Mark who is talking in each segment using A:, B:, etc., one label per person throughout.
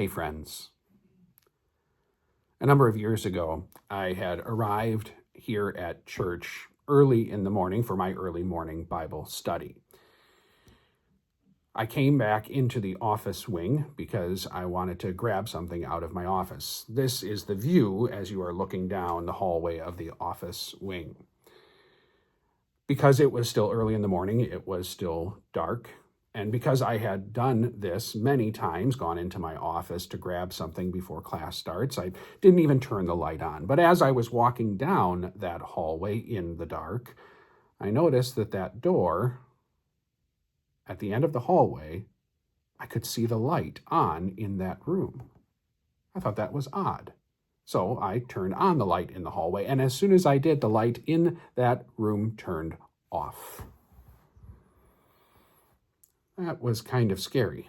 A: Hey friends, a number of years ago, I had arrived here at church early in the morning for my early morning Bible study. I came back into the office wing because I wanted to grab something out of my office. This is the view as you are looking down the hallway of the office wing. Because it was still early in the morning, it was still dark. And because I had done this many times, gone into my office to grab something before class starts, I didn't even turn the light on. But as I was walking down that hallway in the dark, I noticed that door at the end of the hallway, I could see the light on in that room. I thought that was odd. So I turned on the light in the hallway, and as soon as I did, the light in that room turned off. That was kind of scary.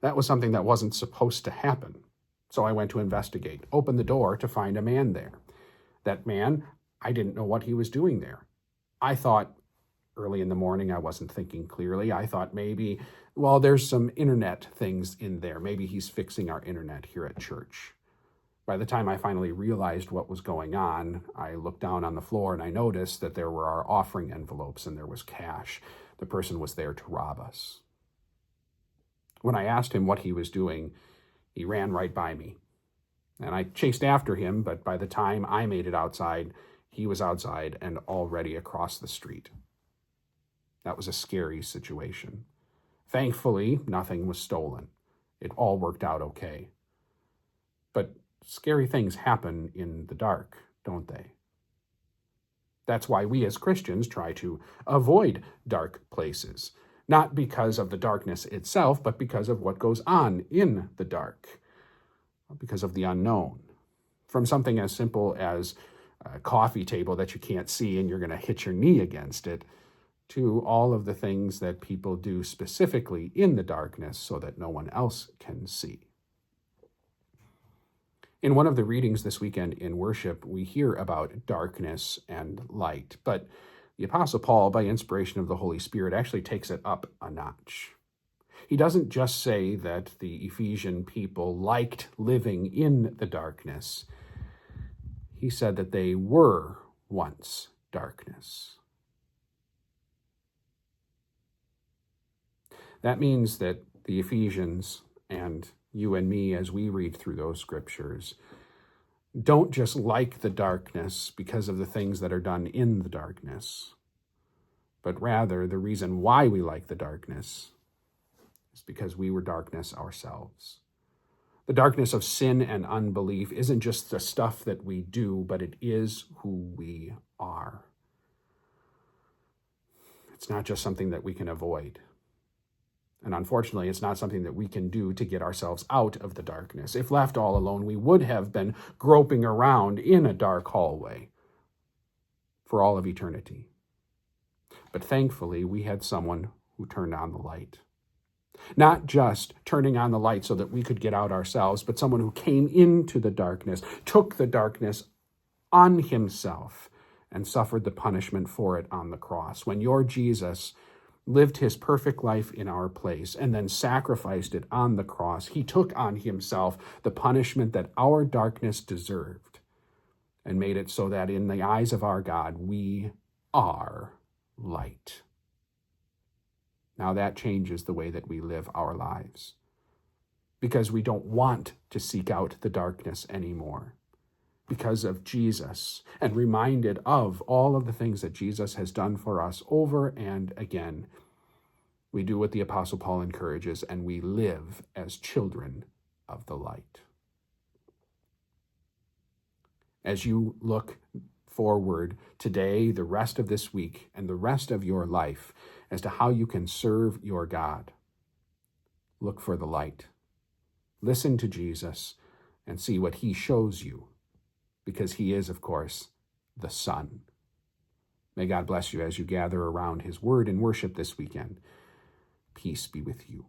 A: That was something that wasn't supposed to happen. So I went to investigate, opened the door to find a man there. That man, I didn't know what he was doing there. I thought early in the morning, I wasn't thinking clearly. I thought maybe, there's some internet things in there. Maybe he's fixing our internet here at church. By the time I finally realized what was going on, I looked down on the floor and I noticed that there were our offering envelopes and there was cash. The person was there to rob us. When I asked him what he was doing, he ran right by me. And I chased after him, but by the time I made it outside, he was outside and already across the street. That was a scary situation. Thankfully, nothing was stolen. It all worked out okay. But scary things happen in the dark, don't they? That's why we as Christians try to avoid dark places, not because of the darkness itself, but because of what goes on in the dark, because of the unknown. From something as simple as a coffee table that you can't see and you're going to hit your knee against it, to all of the things that people do specifically in the darkness so that no one else can see. In one of the readings this weekend in worship, we hear about darkness and light, but the Apostle Paul, by inspiration of the Holy Spirit, actually takes it up a notch. He doesn't just say that the Ephesian people liked living in the darkness. He said that they were once darkness. That means that the Ephesians and you and me, as we read through those scriptures, don't just like the darkness because of the things that are done in the darkness, but rather the reason why we like the darkness is because we were darkness ourselves. The darkness of sin and unbelief isn't just the stuff that we do, but it is who we are. It's not just something that we can avoid. And unfortunately, it's not something that we can do to get ourselves out of the darkness. If left all alone, we would have been groping around in a dark hallway for all of eternity. But thankfully, we had someone who turned on the light. Not just turning on the light so that we could get out ourselves, but someone who came into the darkness, took the darkness on himself, and suffered the punishment for it on the cross. When your Jesus lived his perfect life in our place, and then sacrificed it on the cross, he took on himself the punishment that our darkness deserved, and made it so that in the eyes of our God, we are light. Now that changes the way that we live our lives, because we don't want to seek out the darkness anymore. Because of Jesus, and reminded of all of the things that Jesus has done for us over and again, we do what the Apostle Paul encourages, and we live as children of the light. As you look forward today, the rest of this week, and the rest of your life as to how you can serve your God, look for the light. Listen to Jesus and see what he shows you, because he is, of course, the Son. May God bless you as you gather around his word in worship this weekend. Peace be with you.